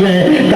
Hey,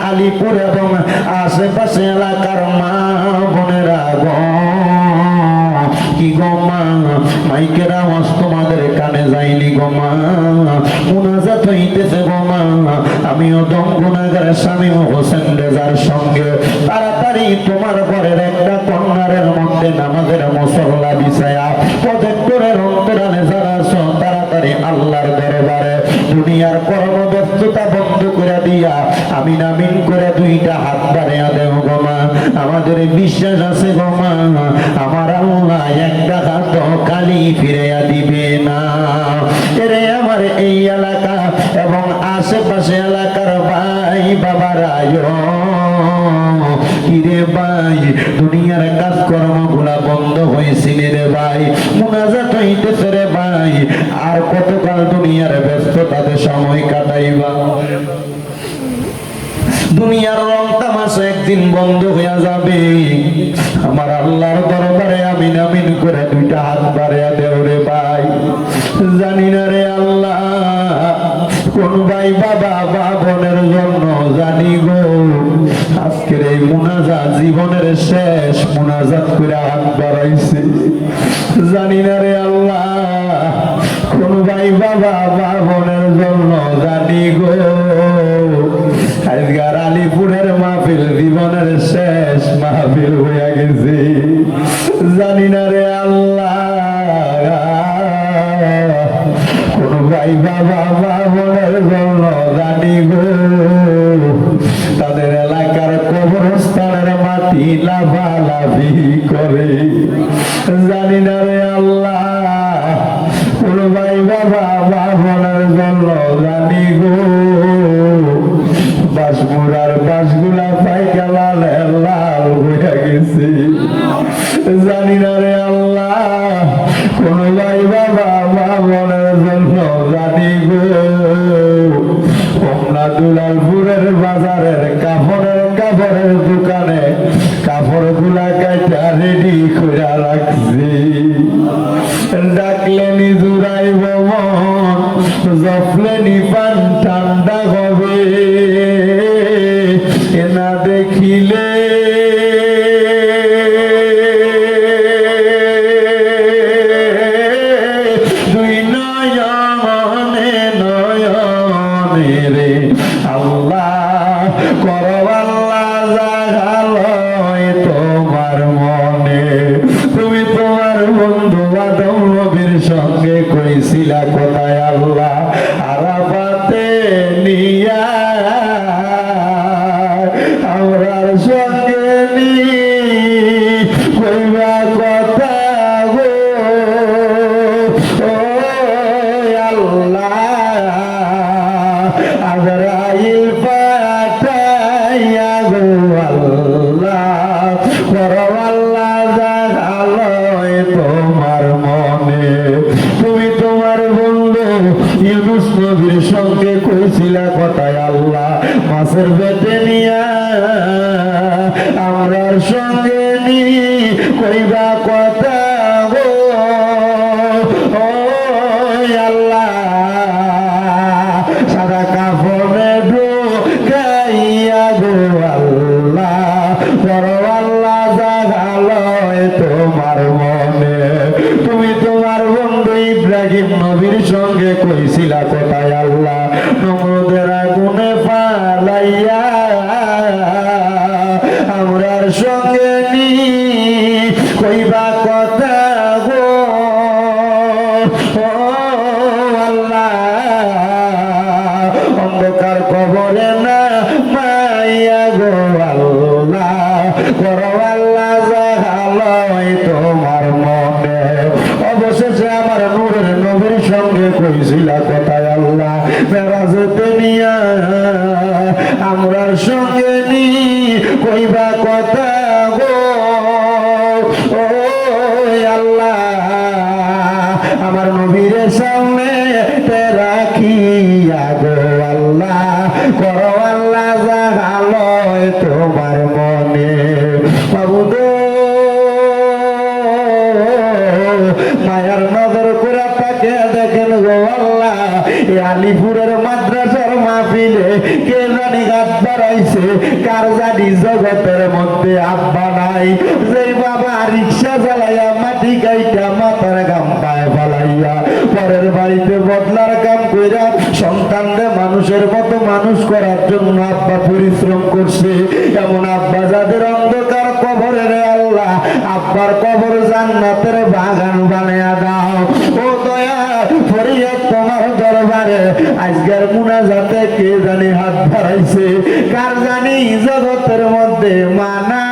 Alipur এবং আশেপাশে এলাকার মা বোনেরা মাইকের আওয়াজ তোমাদের কানে যায়নি গো মা, মুনাজাত হইতেছে গো মা। আমিও দম গুনাহগার স্বামী হোসেন রেজার সঙ্গে তাড়াতাড়ি তোমার ঘরের একটা কর্নারের মধ্যে নামাজের মুসল্লা বিছায়া প্রজেক্টরের অন্তরালে যারা আছো তাড়াতাড়ি আল্লাহর দরবারে দুনিয়ার কর্মব্যস্ততা বন্ধ করে দিয়া আমিন আমিন করে দুইটা হাত বাড়াইয়া দেও গো মা। আমাদের বিশ্বাস আছে গো মা, আমার আল্লাহ একটা হাত খালি ফিরাইয়া দিবে না। এরে আমার এই এলাকা এবং আশেপাশে এলাকার ভাই বাবারা, কিরে ভাই দুনিয়ার কাজকর্মগুলা বন্ধ হয়েছিল রে ভাই, মুনাজাত হইতেছে রে ভাই, আর কতকাল দুনিয়ার ব্যস্ততাতে সময় কাটাইবা? দুনিয়ার রং তামাশা একদিন বন্ধ হইয়া যাবে। আমার আল্লাহর দরবারে আমিন আমিন করে দুইটা হাত বাড়াইয়া দেও রে ভাই। জানি না রে আল্লাহ কোন ভাই বাবা বা বোনের জন্য জানি গো আজকের এই মুনাজাত জীবনের শেষ মুনাজাত করে হাত বাড়াইছে। জানি না রে আল্লাহ কোন ভাই বাবা বা বোনের জন্য জানি গো আজকার আলিপুরের মাহফিল জীবনের শেষ মাহফিল হইয়া গেছে। জানি না রে আল্লাহ কোন ভাই বাবা বা বোনের জন্য জানি গো তাদের এলাকার কবরস্থানের মাটি লাফালাফি করে। জানি না রে আল্লাহ কোন ভাই বাবা বা বোনের জন্য জানি গো বাসমুরার বাসগুলা পাইকা লাল লাল হইয়া গেছে। জানি না রে আল্লাহ কোন ভাই বাবা মা বোনের জন্য জানি গো কমলা দুলালপুরের বাজারের কাপড়ের দোকানে কাপড় গুলা কাটা রেডি করে রাখছি। ডাকলেনি জুড়াইব মন, জফলেনি পান ঠান্ডা হবে, এনা দেখিলে দুই নয়নে নয়নে রে আল্লাহ করো আল্লাহ জাগালয় তোমার মনে। তুমি তোমার বন্ধু আদম নবীর সঙ্গে কইছিলা কোথায় আল্লাহ আরাফাতে নিয়া আমরার সঙ্গে নি কইবা কথা গো ও আল্লাহ আজরাইল পাঠাইয়া গো আল্লাহ করো আল্লাহ জাগালয় তোমার মনে। তুমি তোমার বন্ধু ইউনুস নবীর সঙ্গে কইছিলা কথায় আল্লাহ মাছের পেটে নিয়া আমরার সঙ্গে নি কইবা কথা গো ও আল্লাহ সাদা কাপড়ে ঢুকাইয়া গো আল্লাহ করো আল্লাহ জাগালয় তোমার মনে। তুমি তোমার বন্ধু ইব্রাহিম নবীর সঙ্গে কইছিলা কোথায় আল্লাহ নমরুদের আগুনে পালাইয়া আমরার সঙ্গে নি কইবা কথা গো ও আল্লাহ অন্ধকার কবরে না মাইয়া গো আল্লাহ করো আল্লাহ জাগালয় তোমার মনে। অবশেষে আমার নূরের নবীর সঙ্গে কইছিলা কোথায় আল্লাহ মেরাজতে নিয়া আমরার সঙ্গে নি কইবা কথা গো ও আল্লাহ আমার নবীর সামনে রাখিয়া গো আল্লাহ করো আল্লাহ জাগালয় তোমার মনে। বাবু গো মায়ার নজর করে তাকে দেখেন গো আল্লাহ আলিপুরের মাদ্রাসার মাহফিলে কে জানি হাত বাড়াইছে, কার জানি জগতের মধ্যে আব্বা নাই, যে বাবা রিক্সা চালাইয়া মাটি গাইটা মাথার গাম পায় আব্বা পরিশ্রম করছে, এমন আব্বা যাদের অন্ধকার কবরে রে আল্লাহ আব্বার কবর জান্নাতের বাগান বানায়া দাও। ও দয়া ফরিয়াদ তোমার দরবারে, আজকের মুনাজাতে কে জানি হাত বাড়াইছে, কার জানি জগতের মধ্যে মানা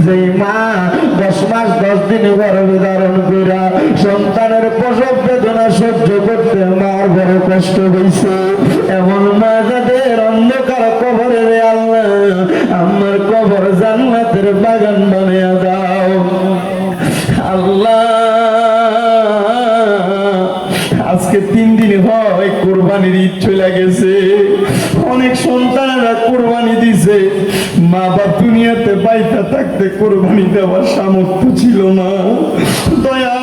যেই মা 10 মাস 10 দিন গর্ভে ধারণ কইরা সন্তানের প্রসব বেদনা সহ্য করতে মার বড় কষ্ট হইছে, এমন মা যাদের অন্ধকার কবরে রে আল্লাহ আমার কবর জান্নাতের বাগান বানিয়ে দাও। আল্লাহ আজকে 3 দিন হয় কুরবানির ঈদ চলে গেছে, অনেক সন্তানেরা কুরবানি দিছে, মা বাপ দুনিয়াতে বাইতা থাকতে কুরবানি দেওয়ার সামর্থ্য ছিল না। দয়া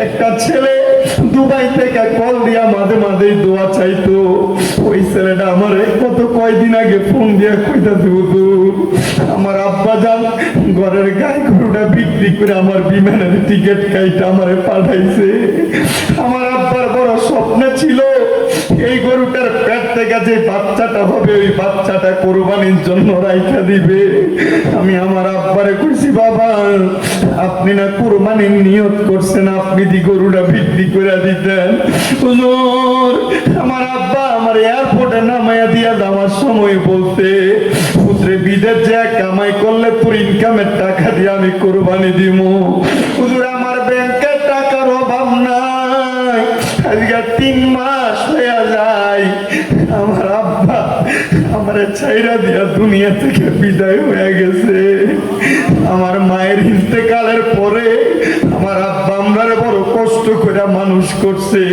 একটা ছেলে দুবাই থেকে কল দিয়া মাঝে মাঝে দোয়া চাইতো, ওই ছেলেটা আমার কত কয়দিন আগে ফোন দিয়া কইতাছে হুজুর আমার আব্বা জান ঘরের গাই গরুটা বিক্রি করে আমার বিমানের টিকিট কাইটা আমারে পাঠাইছে। আমার আব্বার বড় স্বপ্ন ছিল এই গরুটার পেট থেকে যে বাচ্চাটা হবে ওই বাচ্চাটা কোরবানির জন্য রাইখা দিবে। আমি আমার আব্বারে কইছি বাবা আপনি না কোরবানির নিয়ত করছেন, আপনি দি গরুটা বিক্রি করে দিতেন। হুজুর আমার আব্বা আমার এয়ারপোর্টে নামাইয়া দিয়া যাওয়ার সময় বলতে পুত্রে বিদেশ যে কামাই করলে তোর ইনকামের টাকা দিয়ে আমি কোরবানি দিব। হুজুর আমার ব্যাংকের টাকার অভাব নাই, আজকে 3 মাস হয়ে যায় আমার আব্বা আমার ছাইরা দিয়া দুনিয়া থেকে বিদায় হয়ে গেছে। আমার মায়ের ইন্তেকালের পরে আমার আব্বা আমার বড় কষ্ট করে মানুষ করছে।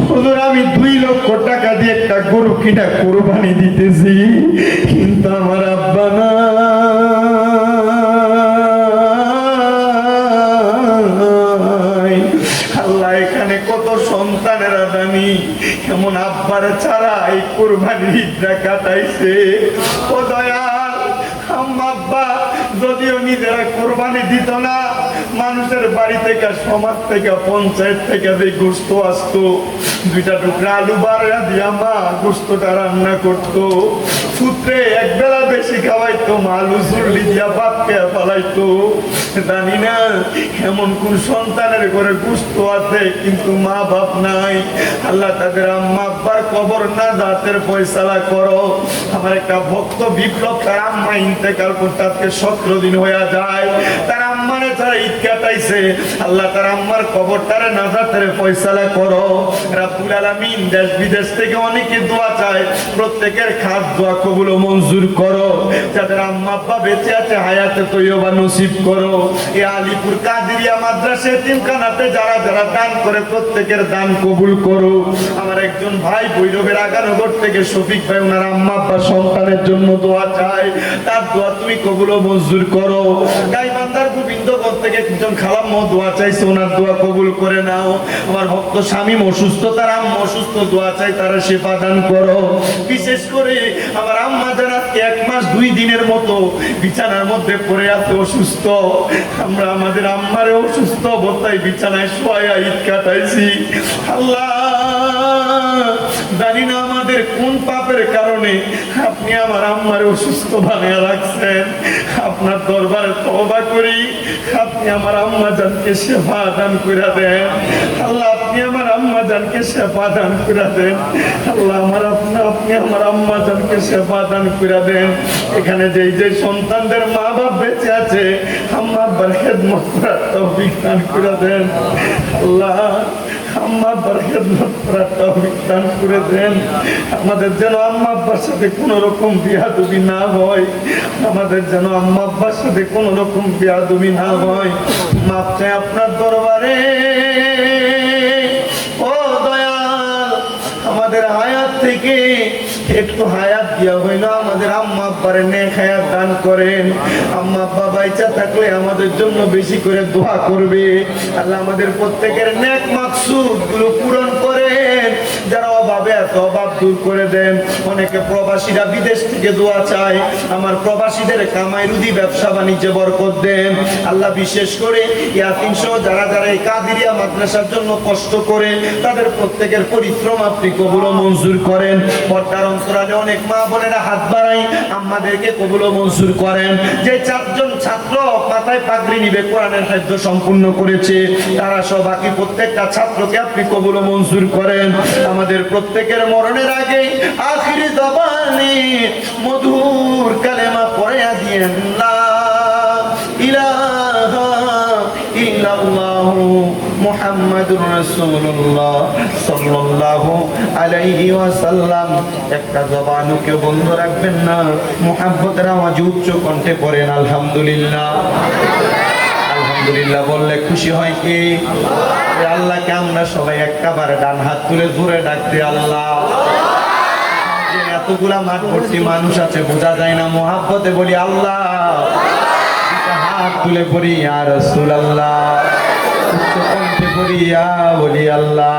হুজুর আমি 2 লক্ষ টাকা দিয়ে একটা গরু কিনা কোরবানি দিতেছি, কিন্তু আমার আব্বা না। আল্লাহ এখানে কত সন্তানেরা জানি এমন আব্বার ছাড়া এই কোরবানির ঈদটা কাটাইছে। ও দয়াল আম্মা আব্বা যদিও নিজেরা কোরবানি দিত না, মানুষের বাড়ি থেকে সমাজ থেকে পঞ্চায়েত থেকে যে গোস্ত আসতো 2টা টুকরা আলু বাড়া দিয়া মা গোস্তটা রান্না করতো, পুত্রে একবেলা বেশি খাওয়াইতো, মা আলু চুল্লি দিয়া ভাত খেয়ে ফেলাইতো। জানি না এমন কোন সন্তানের ঘরে গোস্ত আছে কিন্তু মা বাপ নাই। আল্লাহ তাদের আম্মা আব্বার কবর না জাতের ফয়সালা করো। আমার একটা ভক্ত বিপ্লব তার আম্মা ইন্তেকাল করতে আজকে 17 দিন হয়ে যায়, তার আম্মারে যারা ঈদ কাটাইছে আল্লাহ তার আম্মার কবরটারে নাজাতের ফয়সালা করো। রাব্বুল আলামিন দেশ বিদেশ থেকে অনেকে দোয়া চায়, প্রত্যেকের খাস দোয়া কবুল ও মঞ্জুর করো। যাদের আম্মা আব্বা বেঁচে আছে হায়াতে তৈয়বা নসিব করো। এই আলিপুর কাদেরিয়া মাদ্রাসা এতিমখানাতে যারা যারা দান করে প্রত্যেকের দান কবুল করো। আমার একজন ভাই ভৈরবের আগানগর থেকে শফিক ভাই ওনার আম্মা আব্বা সন্তানের জন্য দোয়া চায়, তার দোয়া তুমি কবুল ও মঞ্জুর করো। গাইবান্ধার গোবিন্দগঞ্জ থেকে একজন খালাম্মা দোয়া চাইছে, ওনার দোয়া কবুল করে নাও। আমার ভক্ত স্বামী অসুস্থ, তার আম্মা অসুস্থ, দোয়া চাই তারা সেবা দান করো। বিশেষ করে আমার আম্মা যারা 1 মাস 2 দিনের মতো বিছানার মধ্যে পড়ে আছে অসুস্থ, আমরা আমাদের আম্মারে অসুস্থ অবস্থায় বিছানায় শোয়া ঈদ কাটাইছি। আল্লাহ জানি না আমাদের কোন পাপের কারণে আপনি আমার আম্মারে অসুস্থ বানিয়ে রাখছেন। আপনার দরবারে তওবা করি আপনি আমার আম্মা জানকে সেবা দান করে দেন। আল্লাহ আপনি আমার আম্মা জানকে সেবা দান করে দেন। আল্লাহ আপনি আমার আম্মা জানকে সেবা দান করে দেন। এখানে যে সন্তানদের মা বাপ বেঁচে আছে আম্মা আব্বার খেদমত করার তৌফিক দান করে দেন। আল্লাহ আম্মা আব্বার খেদমত করার তৌফিক দান করে দেন। আমাদের যেন আম্মা আব্বার সাথে কোনো রকম বিয়াদবি না হয়, আমাদের যেন আম্মা আব্বার সাথে কোনো রকম বিয়াদবি না হয়। মাপ চাই আপনার দরবারে। ও দয়াল আমাদের হায়াত থেকে একটু হায়াত দিয়া হইলো আমাদের আম্মা আব্বারে নেক হায়াত দান করেন। আম্মা আব্বা বাইচা থাকলে আমাদের জন্য বেশি করে দোয়া করবে। আল্লাহ আমাদের প্রত্যেকের নেক মাকসুদ গুলো পূরণ করেন। যারা অভাবে আছে অভাব দূর করে দেন। অনেকে প্রবাসীরা বিদেশ থেকে দোয়া চায়, আমার প্রবাসীদের কামাই রুজি ব্যবসা বাণিজ্যে বরকত দেন আল্লাহ। বিশেষ করে ইয়াতিম সহ যারা যারা এই কাদিরিয়া মাদ্রাসার জন্য কষ্ট করে তাদের প্রত্যেকের পরিশ্রম আপনি কবুল ও মঞ্জুর করেন। পর্দার অন্তরালে অনেক মা বোনেরা হাত বাড়াই, আমাদেরকে কবুল ও মঞ্জুর করেন। যে 4 জন ছাত্র মাথায় পাগড়ি নিবে কোরআনের হাফেজ সম্পূর্ণ করেছে, তারা সব বাকি প্রত্যেকটা ছাত্রকে আপনি কবুল ও মঞ্জুর করেন। আমাদের প্রত্যেকের মরণের আগে আখিরি জবানে মধুর কালেমা পড়ে দিয়েন লা ইলাহা ইল্লাল্লাহু মুহাম্মাদুর রাসূলুল্লাহ সাল্লাল্লাহু আলাইহি ওয়াসাল্লাম। একটা জবানও কেউ বন্ধ রাখবেন না, মুহাব্বতের আওয়াজ উচ্চ কণ্ঠে পড়েন আলহামদুলিল্লাহ। আলহামদুলিল্লাহ বললে খুশি হয় কি? আল্লাহকে আমরা সবাই একবার ডান হাত তুলে জোরে ডাকতে আল্লাহ। এতগুলা মাঠ ভর্তি মানুষ আছে বোঝা যায় না, মুহাব্বতে বলি আল্লাহ। হাত তুলে পড়ি ইয়া রাসূলুল্লাহ, উচ্চ কণ্ঠে পড়ি ইয়া বলি আল্লাহ।